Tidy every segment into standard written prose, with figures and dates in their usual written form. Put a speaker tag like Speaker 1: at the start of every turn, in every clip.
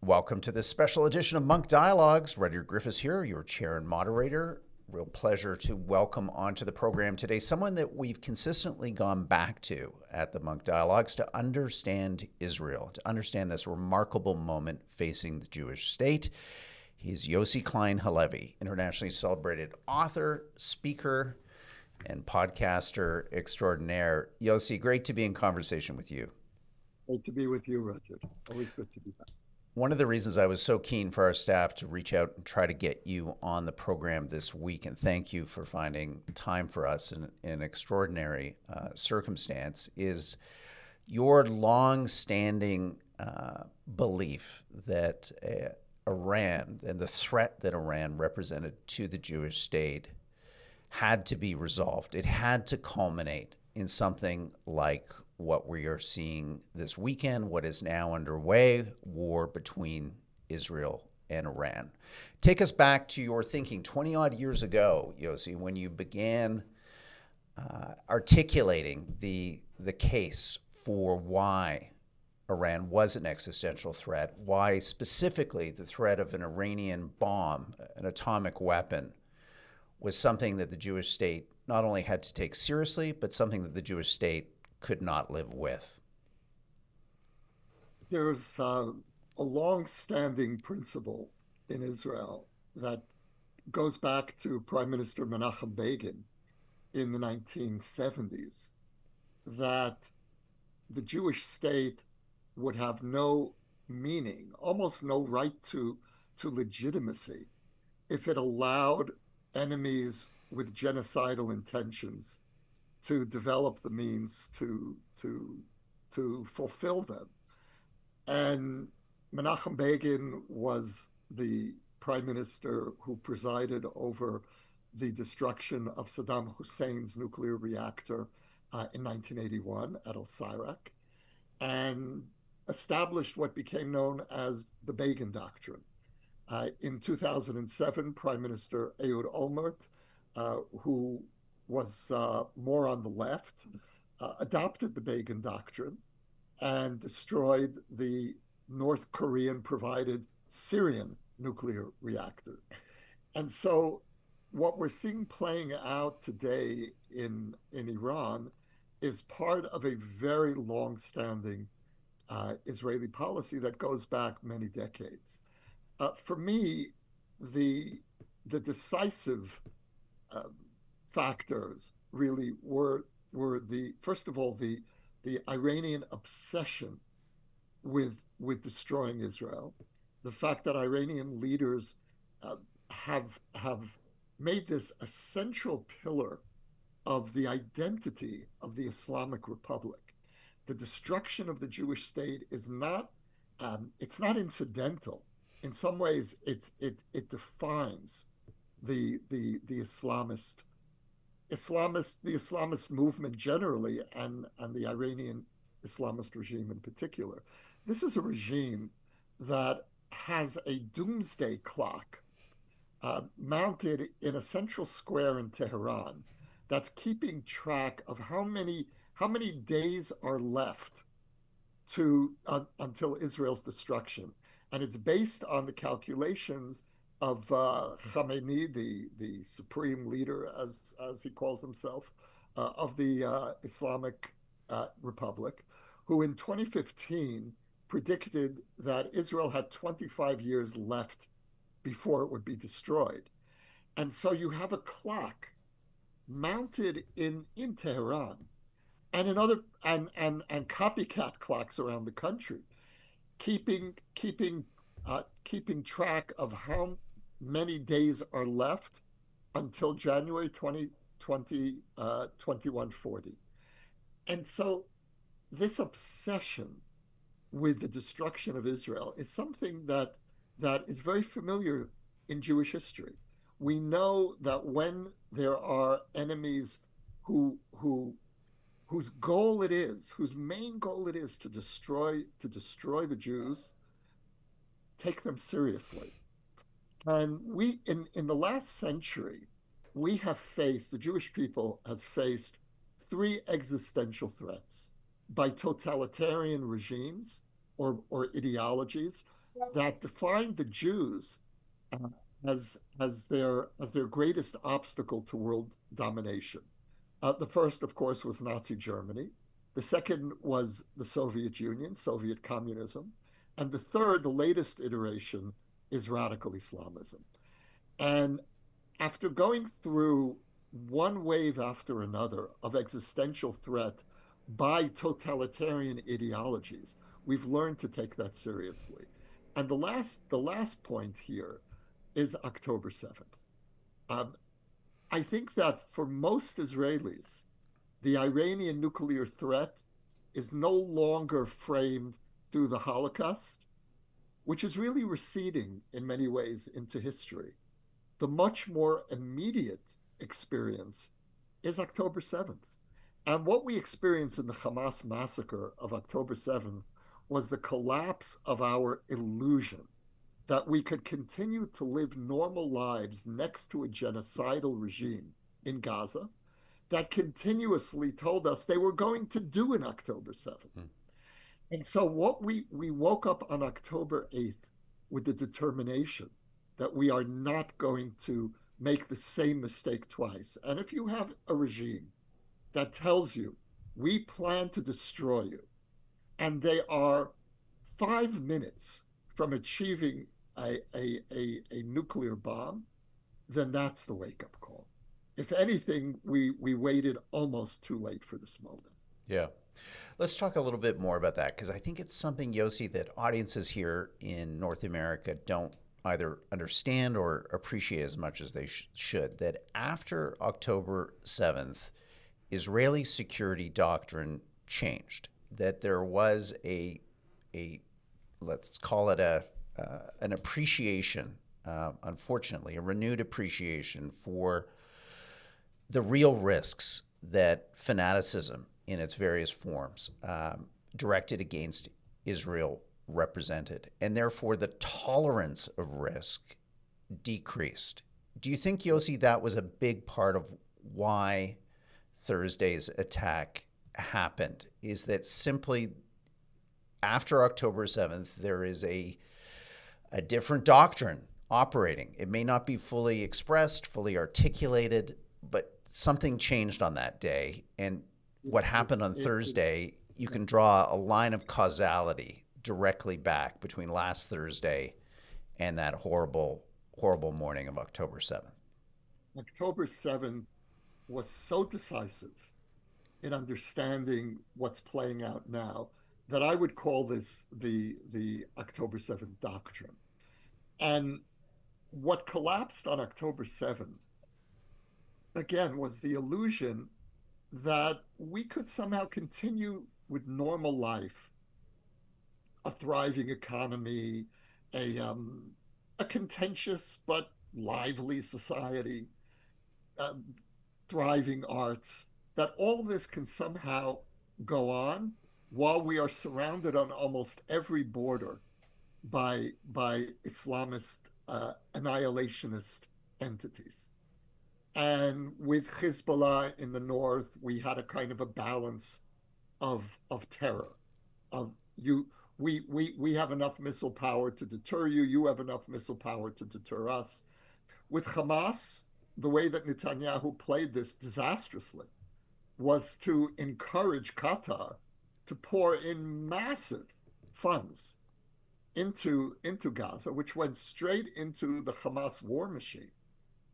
Speaker 1: Welcome to this special edition of Munk Dialogues. Rudyard Griffiths here, your chair and moderator. Real pleasure to welcome onto the program today someone that we've consistently gone back to at the Munk Dialogues to understand Israel, to understand this remarkable moment facing the Jewish state. He's Yossi Klein Halevi, internationally celebrated author, speaker, and podcaster extraordinaire. Yossi, great to be in conversation with you.
Speaker 2: Great to be with you, Rudyard. Always good to be back.
Speaker 1: One of the reasons I was so keen for our staff to reach out and try to get you on the program this week, and thank you for finding time for us in an extraordinary circumstance, is your long-standing belief that Iran and the threat that Iran represented to the Jewish state had to be resolved. It had to culminate in something like what we are seeing this weekend, what is now underway, war between Israel and Iran. Take us back to your thinking 20 odd years ago, Yossi, when you began articulating the case for why Iran was an existential threat, why specifically the threat of an Iranian bomb, an atomic weapon, was something that the Jewish state not only had to take seriously, but something that the Jewish state could not live with.
Speaker 2: There's a long-standing principle in Israel that goes back to Prime Minister Menachem Begin in the 1970s, that the Jewish state would have no meaning, almost no right to legitimacy, if it allowed enemies with genocidal intentions to develop the means to fulfill them. And Menachem Begin was the prime minister who presided over the destruction of Saddam Hussein's nuclear reactor in 1981 at Al-Sirak, and established what became known as the Begin Doctrine. In 2007, Prime Minister Ehud Olmert, who was more on the left, adopted the Begin Doctrine and destroyed the North Korean provided Syrian nuclear reactor. And so what we're seeing playing out today in Iran is part of a very long-standing Israeli policy that goes back many decades. For me, the decisive factors really were the, first of all, the Iranian obsession with destroying Israel, the fact that Iranian leaders have made this a central pillar of the identity of the Islamic Republic. The destruction of the Jewish state is not it's not incidental. In some ways, it defines the Islamist movement generally, and the Iranian Islamist regime in particular. This is a regime that has a doomsday clock mounted in a central square in Tehran that's keeping track of how many days are left to until Israel's destruction. And it's based on the calculations of Khamenei, the supreme leader, as he calls himself, of the Islamic Republic, who in 2015 predicted that Israel had 25 years left before it would be destroyed. And so you have a clock mounted in Tehran and in other and copycat clocks around the country, keeping track of how many days are left until January 2140. And so this obsession with the destruction of Israel is something that is very familiar in Jewish history. We know that when there are enemies whose main goal it is to destroy the Jews, take them seriously. And we, in the last century, the Jewish people has faced three existential threats by totalitarian regimes or ideologies that defined the Jews uh, as their greatest obstacle to world domination. The first, of course, was Nazi Germany. The second was the Soviet Union, Soviet communism. And the third, the latest iteration, is radical Islamism. And after going through one wave after another of existential threat by totalitarian ideologies, we've learned to take that seriously. And the last point here is October 7th. Um, I think that for most Israelis, the Iranian nuclear threat is no longer framed through the Holocaust, which is really receding in many ways into history. The much more immediate experience is October 7th. And what we experienced in the Hamas massacre of October 7th was the collapse of our illusion that we could continue to live normal lives next to a genocidal regime in Gaza that continuously told us they were going to do in October 7th.
Speaker 1: Mm.
Speaker 2: And so what we woke up on October 8th with the determination that we are not going to make the same mistake twice. And if you have a regime that tells you we plan to destroy you, and they are 5 minutes from achieving a nuclear bomb, then that's the wake up call. If anything, we waited almost too late for this moment.
Speaker 1: Yeah. Let's talk a little bit more about that because I think it's something, Yossi, that audiences here in North America don't either understand or appreciate as much as they should. That after October 7th, Israeli security doctrine changed. That there was a let's call it an appreciation, unfortunately, a renewed appreciation for the real risks that fanaticism in its various forms directed against Israel represented, and therefore the tolerance of risk decreased. Do you think, Yossi, that was a big part of why Thursday's attack happened? Is that simply after October 7th, there is a different doctrine operating? It may not be fully expressed, fully articulated, but something changed on that day. And what happened on Thursday, you can draw a line of causality directly back between last Thursday and that horrible, horrible morning of October 7th.
Speaker 2: October 7th was so decisive in understanding what's playing out now that I would call this the October 7th doctrine. And what collapsed on October 7th, again, was the illusion that we could somehow continue with normal life, a thriving economy, a contentious but lively society, uh, thriving arts, that all this can somehow go on while we are surrounded on almost every border by Islamist annihilationist entities. And with Hezbollah in the north, we had a kind of a balance of terror. Of you, we have enough missile power to deter you. You have enough missile power to deter us. With Hamas, the way that Netanyahu played this disastrously was to encourage Qatar to pour in massive funds into Gaza, which went straight into the Hamas war machine.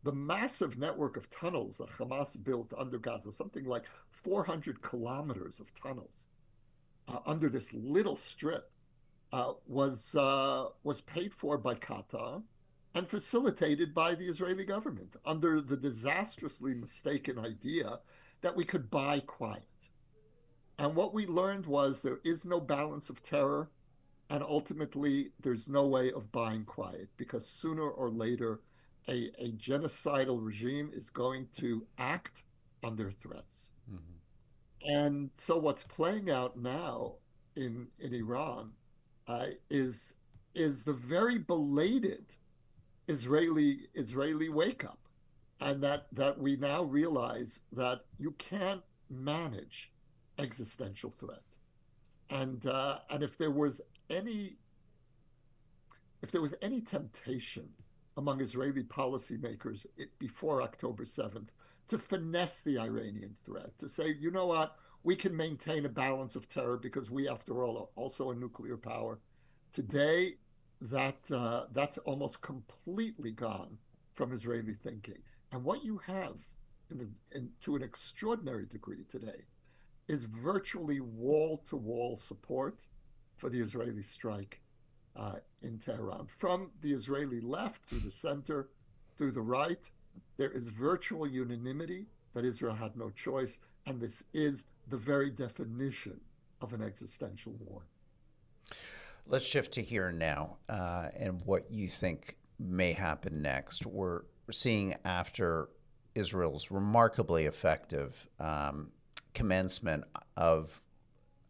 Speaker 2: The massive network of tunnels that Hamas built under Gaza, something like 400 kilometers of tunnels under this little strip, was paid for by Qatar and facilitated by the Israeli government under the disastrously mistaken idea that we could buy quiet. And what we learned was there is no balance of terror, and ultimately there's no way of buying quiet because sooner or later a genocidal regime is going to act under threats.
Speaker 1: Mm-hmm.
Speaker 2: And so what's playing out now in Iran is the very belated Israeli wake up, and that we now realize that you can't manage existential threat. And if there was any if there was any temptation among Israeli policymakers before October 7th to finesse the Iranian threat, to say, you know what, we can maintain a balance of terror because we, after all, are also a nuclear power. Today, that's almost completely gone from Israeli thinking. And what you have, to an extraordinary degree today, is virtually wall-to-wall support for the Israeli strike in Tehran. From the Israeli left through the center, through the right, there is virtual unanimity that Israel had no choice, and this is the very definition of an existential war.
Speaker 1: Let's shift to here now and what you think may happen next. We're seeing after Israel's remarkably effective commencement of,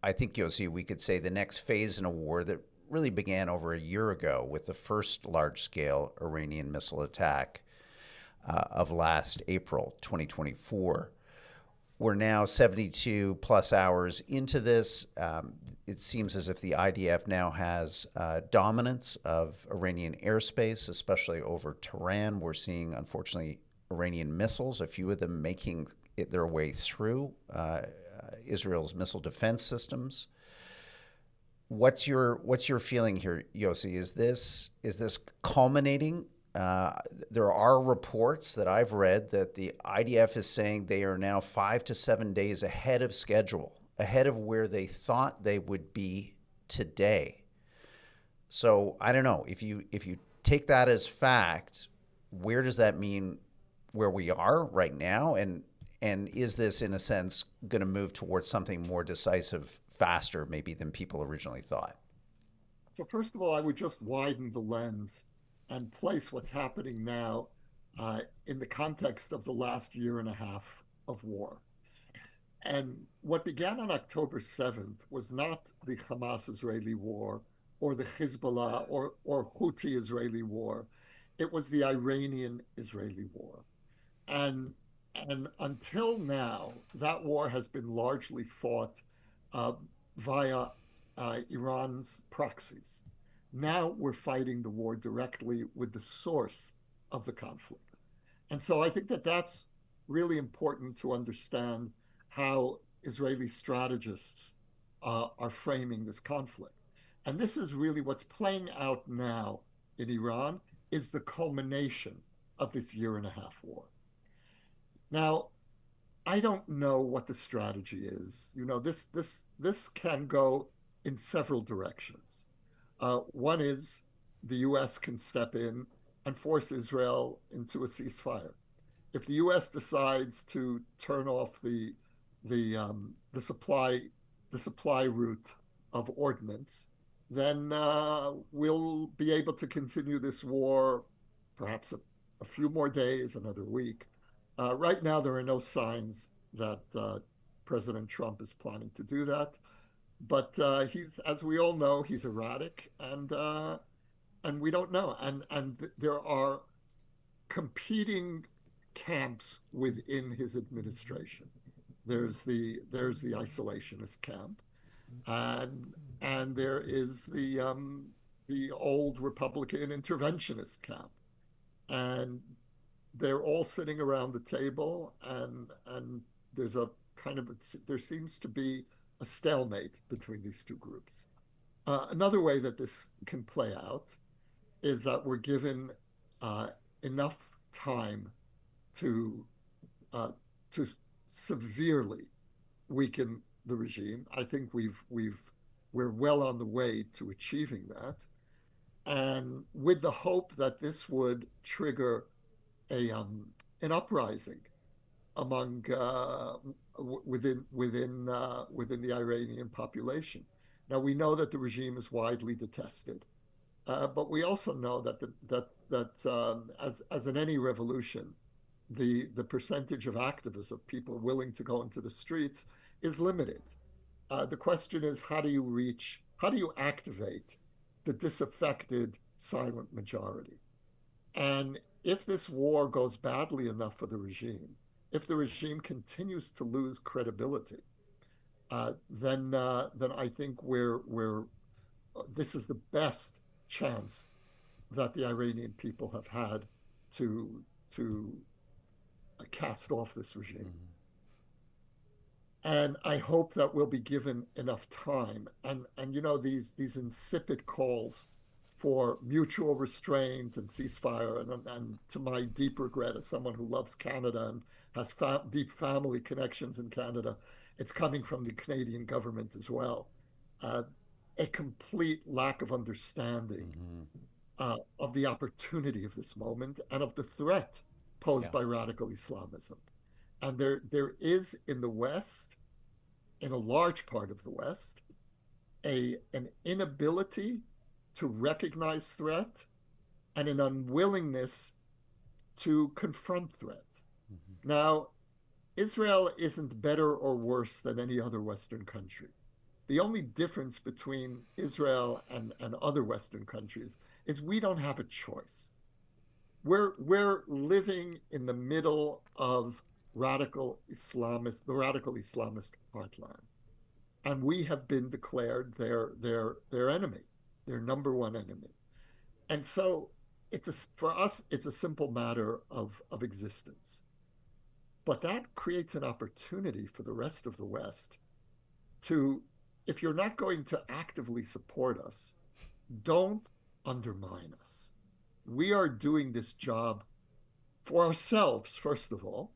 Speaker 1: I think, Yossi, we could say the next phase in a war that really began over a year ago with the first large-scale Iranian missile attack of last April 2024. We're now 72 plus hours into this. It seems as if the IDF now has dominance of Iranian airspace, especially over Tehran. We're seeing, unfortunately, Iranian missiles, a few of them making their way through Israel's missile defense systems. What's your feeling here, Yossi? Is this culminating? There are reports that I've read that the IDF is saying they are now 5 to 7 days ahead of schedule, ahead of where they thought they would be today. So I don't know, if you take that as fact, where does that mean where we are right now, and is this in a sense going to move towards something more decisive faster maybe than people originally thought?
Speaker 2: So first of all, I would just widen the lens and place what's happening now in the context of the last year and a half of war. And what began on October 7th was not the Hamas-Israeli war or the Hezbollah or Houthi-Israeli war. It was the Iranian-Israeli war. And, and until now, that war has been largely fought uh, via Iran's proxies. Now we're fighting the war directly with the source of the conflict. And so I think that that's really important to understand how Israeli strategists are framing this conflict. And this is really what's playing out now in Iran is the culmination of this year and a half war. Now, I don't know what the strategy is. You know, this can go in several directions. One is the U.S. can step in and force Israel into a ceasefire. If the U.S. decides to turn off the supply route of ordnance, then we'll be able to continue this war perhaps a few more days, another week. Right now, there are no signs that President Trump is planning to do that. But he's, as we all know, he's erratic, and we don't know. And there are competing camps within his administration. There's the isolationist camp, and there is the old Republican interventionist camp, and they're all sitting around the table, and there's a kind of there seems to be a stalemate between these two groups. Another way that this can play out is that we're given uh, enough time to uh, to severely weaken the regime. I think we're well on the way to achieving that, and with the hope that this would trigger a an uprising among within the Iranian population. Now we know that the regime is widely detested, but we also know that as in any revolution, the percentage of activists, of people willing to go into the streets, is limited. The question is, how do you activate the disaffected silent majority? And if this war goes badly enough for the regime, if the regime continues to lose credibility, then I think this is the best chance that the Iranian people have had to to cast off this regime.
Speaker 1: Mm-hmm.
Speaker 2: And I hope that we'll be given enough time. And you know, these insipid calls for mutual restraint and ceasefire, and to my deep regret, as someone who loves Canada and has deep family connections in Canada, it's coming from the Canadian government as well. Uh, a complete lack of understanding
Speaker 1: Mm-hmm.
Speaker 2: of the opportunity of this moment and of the threat posed
Speaker 1: Yeah.
Speaker 2: by radical Islamism. And there is in the West, in a large part of the West, an inability to recognize threat and an unwillingness to confront threat.
Speaker 1: Mm-hmm.
Speaker 2: Now, Israel isn't better or worse than any other Western country. The only difference between Israel and other Western countries is we don't have a choice. We're living in the middle of the radical Islamist heartland, and we have been declared their enemy, their number one enemy. And so for us, it's a simple matter of existence. But that creates an opportunity for the rest of the West to, if you're not going to actively support us, don't undermine us. We are doing this job for ourselves, first of all,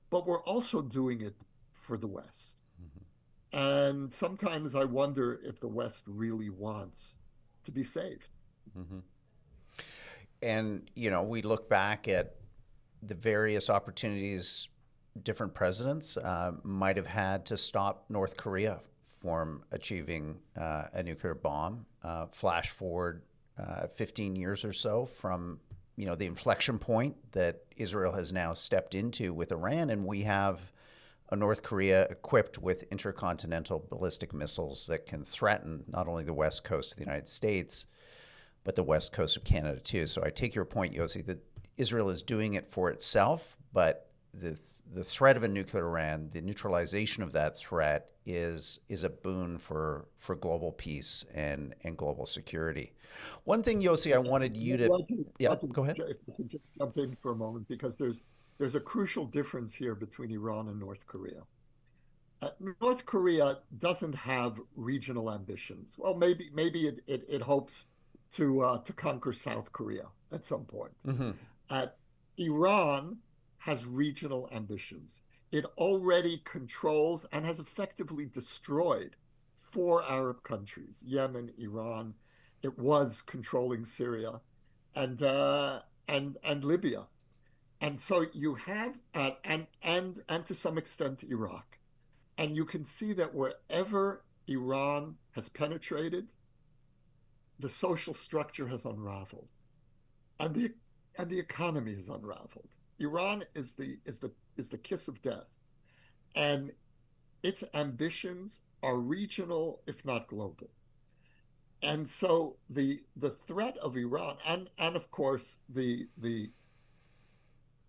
Speaker 2: but we're also doing it for the West.
Speaker 1: Mm-hmm.
Speaker 2: And sometimes I wonder if the West really wants to be saved.
Speaker 1: Mm-hmm. And, we look back at the various opportunities different presidents might have had to stop North Korea from achieving a nuclear bomb. Flash forward 15 years or so from the inflection point that Israel has now stepped into with Iran, and we have a North Korea equipped with intercontinental ballistic missiles that can threaten not only the west coast of the United States, but the west coast of Canada too. So I take your point, Yossi, that Israel is doing it for itself, but the threat of a nuclear Iran, the neutralization of that threat is a boon for global peace and global security. One thing, Yossi, I wanted you to, yeah, go ahead.
Speaker 2: If I could just jump in for a moment, because there's a crucial difference here between Iran and North Korea. North Korea doesn't have regional ambitions. Well, maybe it hopes to conquer South Korea at some point.
Speaker 1: Mm-hmm.
Speaker 2: Uh, Iran has regional ambitions. It already controls and has effectively destroyed four Arab countries: Yemen, Iran. It was controlling Syria, and and Libya. And so you have and to some extent Iraq. And you can see that wherever Iran has penetrated, the social structure has unraveled, and the economy has unraveled. Iran is the kiss of death, and its ambitions are regional, if not global. And so the threat of Iran, and of course the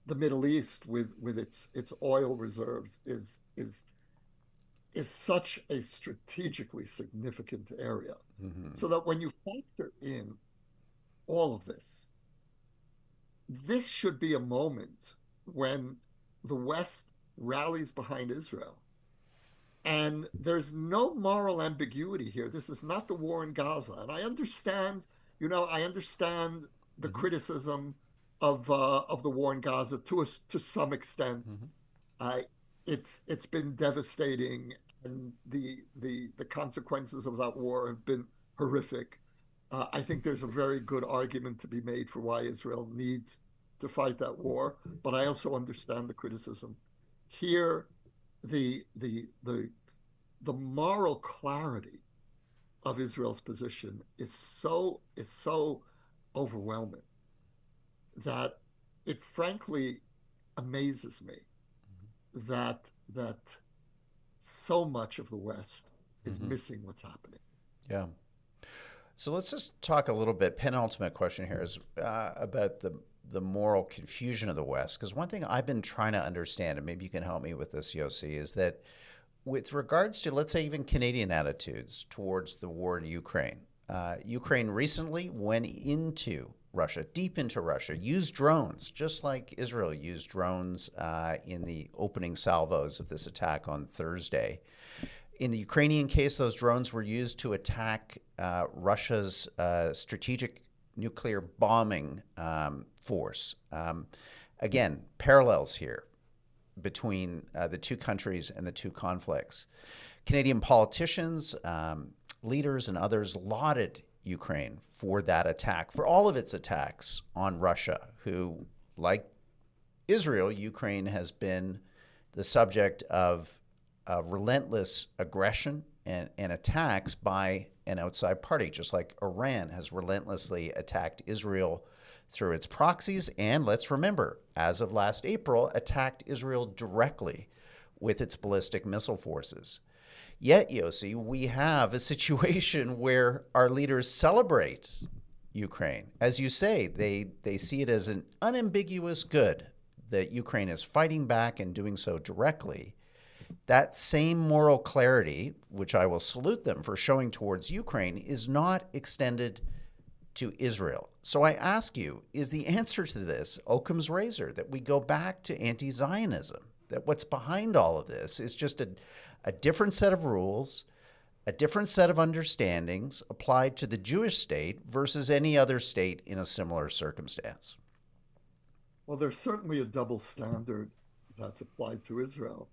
Speaker 2: Middle East with its oil reserves is such a strategically significant area.
Speaker 1: Mm-hmm.
Speaker 2: So that when you factor in all of this, this should be a moment when the West rallies behind Israel. And there's no moral ambiguity here. This is not the war in Gaza. And I understand the
Speaker 1: Mm-hmm.
Speaker 2: criticism of the war in Gaza to some extent.
Speaker 1: Mm-hmm.
Speaker 2: Uh, it's been devastating, and the consequences of that war have been horrific. I think there's a very good argument to be made for why Israel needs to fight that war, but I also understand the criticism. Here, the moral clarity of Israel's position is so overwhelming that it frankly amazes me that so much of the West is
Speaker 1: Mm-hmm.
Speaker 2: missing what's happening.
Speaker 1: Yeah. So let's just talk a little bit. Penultimate question here is about the moral confusion of the West. Because one thing I've been trying to understand, and maybe you can help me with this, Yossi, is that with regards to, let's say, even Canadian attitudes towards the war in Ukraine, Ukraine recently went into Russia, deep into Russia, used drones, just like Israel used drones in the opening salvos of this attack on Thursday. In the Ukrainian case, those drones were used to attack Russia's strategic nuclear bombing force. Again, parallels here between the two countries and the two conflicts. Canadian politicians, leaders, and others lauded Ukraine for that attack, for all of its attacks on Russia, who, like Israel, Ukraine has been the subject of relentless aggression and attacks by an outside party, just like Iran has relentlessly attacked Israel through its proxies, and let's remember, as of last April, attacked Israel directly with its ballistic missile forces. Yet, Yossi, we have a situation where our leaders celebrate Ukraine. As you say, they see it as an unambiguous good that Ukraine is fighting back and doing so directly. That same moral clarity, which I will salute them for showing towards Ukraine, is not extended to Israel. So I ask you, is the answer to this Occam's razor, that we go back to anti-Zionism, that what's behind all of this is just a different set of rules, a different set of understandings applied to the Jewish state versus any other state in a similar circumstance?
Speaker 2: Well, there's certainly a double standard that's applied to Israel,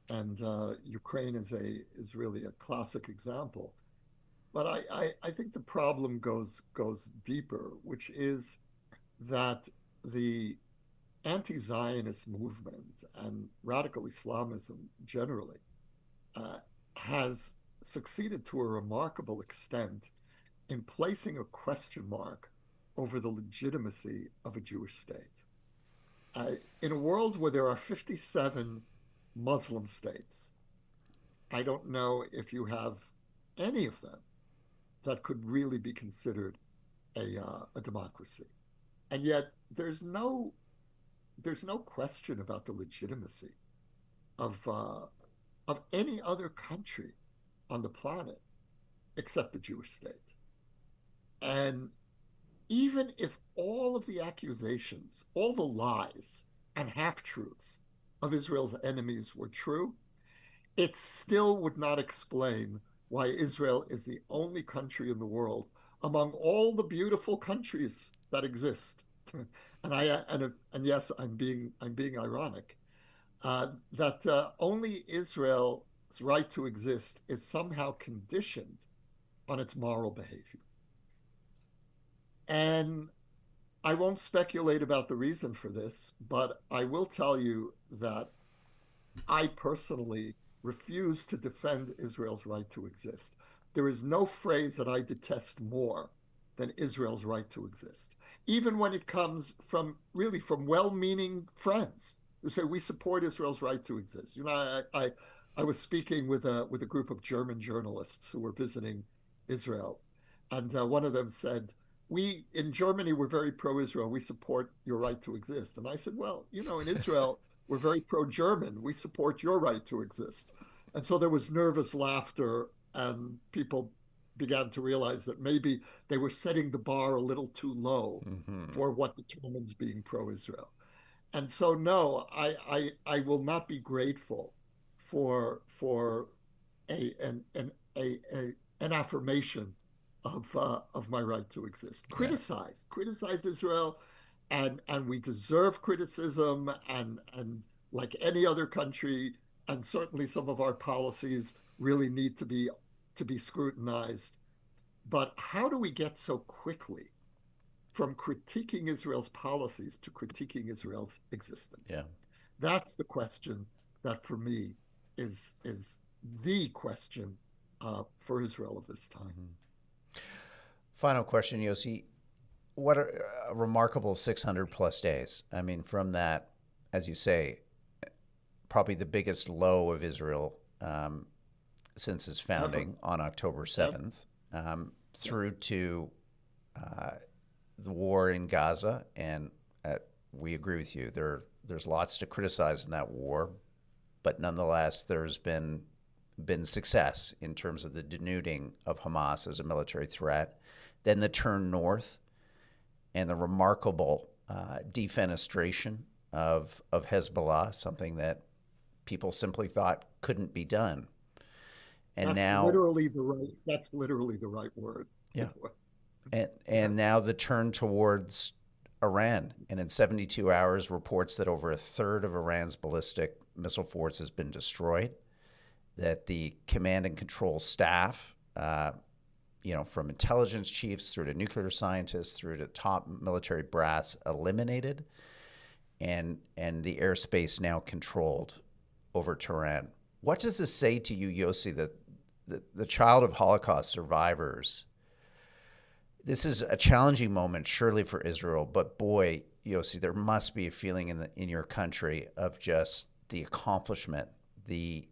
Speaker 2: and Ukraine is really a classic example. But I think the problem goes deeper, which is that the anti-Zionist movement and radical Islamism generally has succeeded to a remarkable extent in placing a question mark over the legitimacy of a Jewish state. In a world where there are 57 Muslim states, I don't know if you have any of them that could really be considered a democracy. And yet there's no question about the legitimacy of any other country on the planet except the Jewish state. And even if all of the accusations, all the lies and half-truths of Israel's enemies were true, it still would not explain why Israel is the only country in the world among all the beautiful countries that exist. And yes, I'm being ironic. That only Israel's right to exist is somehow conditioned on its moral behavior. And I won't speculate about the reason for this, but I will tell you that I personally refuse to defend Israel's right to exist. There is no phrase that I detest more than Israel's right to exist, even when it comes from well-meaning friends who say we support Israel's right to exist. You know, I was speaking with a group of German journalists who were visiting Israel, and one of them said, "We in Germany we're very pro-Israel. We support your right to exist." And I said, "Well, you know, in Israel we're very pro-German. We support your right to exist." And so there was nervous laughter, and people began to realize that maybe they were setting the bar a little too low for what determines being pro-Israel. And so, no, I will not be grateful for an affirmation of my right to exist. Criticize Israel, and we deserve criticism, and like any other country, and certainly some of our policies really need to be scrutinized. But how do we get so quickly from critiquing Israel's policies to critiquing Israel's existence?
Speaker 1: Yeah.
Speaker 2: That's the question that for me is the question for Israel of this time.
Speaker 1: Final question, Yossi. What a remarkable 600 plus days. I mean, from that, as you say, probably the biggest low of Israel since its founding on October 7th, through to the war in Gaza. And we agree with you. There's lots to criticize in that war, but nonetheless, there's been success in terms of the denuding of Hamas as a military threat. Then the turn north, and the remarkable defenestration of Hezbollah, something that people simply thought couldn't be done. And now,
Speaker 2: that's literally the right word.
Speaker 1: yeah, and
Speaker 2: Yes.
Speaker 1: now the turn towards Iran. And in 72 hours, reports that over a third of Iran's ballistic missile force has been destroyed, that the command and control staff, from intelligence chiefs through to nuclear scientists through to top military brass, eliminated, and the airspace now controlled over Tehran. What does this say to you, Yossi, that the child of Holocaust survivors? This is a challenging moment, surely, for Israel, but boy, Yossi, there must be a feeling in your country of just the accomplishment, the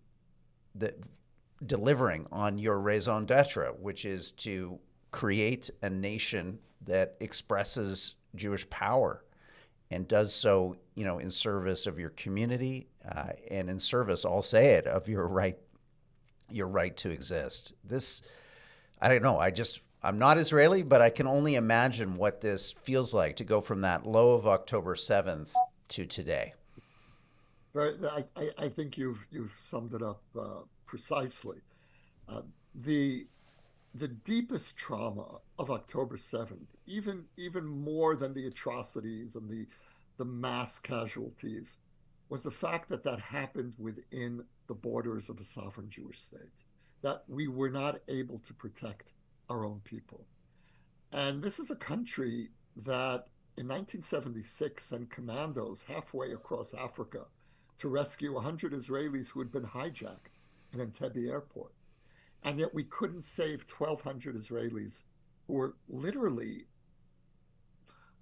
Speaker 1: delivering on your raison d'etre, which is to create a nation that expresses Jewish power and does so, in service of your community and in service, I'll say it, of your right to exist. This, I don't know. I'm not Israeli, but I can only imagine what this feels like to go from that low of October 7th to today.
Speaker 2: I think you've summed it up precisely. Uh, the the deepest trauma of October 7th, even more than the atrocities and the mass casualties, was the fact that that happened within the borders of a sovereign Jewish state, that we were not able to protect our own people. And this is a country that in 1976 sent commandos halfway across Africa to rescue 100 Israelis who had been hijacked in Entebbe airport. And yet we couldn't save 1,200 Israelis who were literally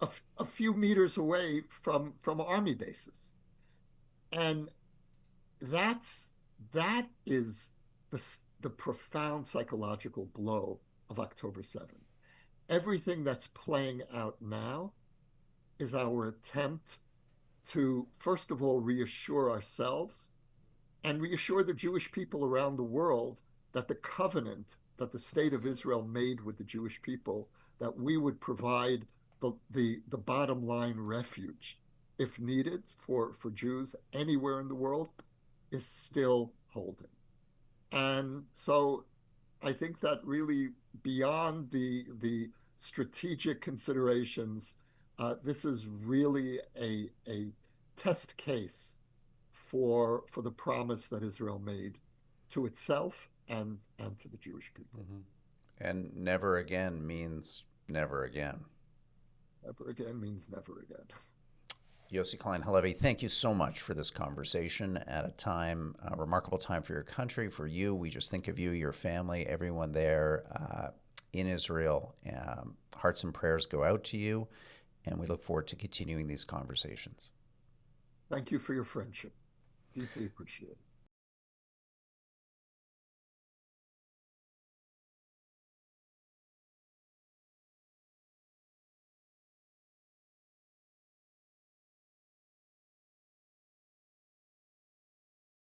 Speaker 2: a few meters away from army bases. And that's that is the profound psychological blow of October 7th. Everything that's playing out now is our attempt to, first of all, reassure ourselves and reassure the Jewish people around the world that the covenant that the state of Israel made with the Jewish people, that we would provide the bottom line refuge, if needed, for Jews anywhere in the world, is still holding. And so I think that really, beyond the strategic considerations, this is really a test case for the promise that Israel made to itself and to the Jewish people.
Speaker 1: Mm-hmm. And never again means never again.
Speaker 2: Never again means never again.
Speaker 1: Yossi Klein Halevi, thank you so much for this conversation at a remarkable time for your country, for you. We just think of you, your family, everyone there in Israel. Hearts and prayers go out to you, and we look forward to continuing these conversations.
Speaker 2: Thank you for your friendship. Deeply appreciated.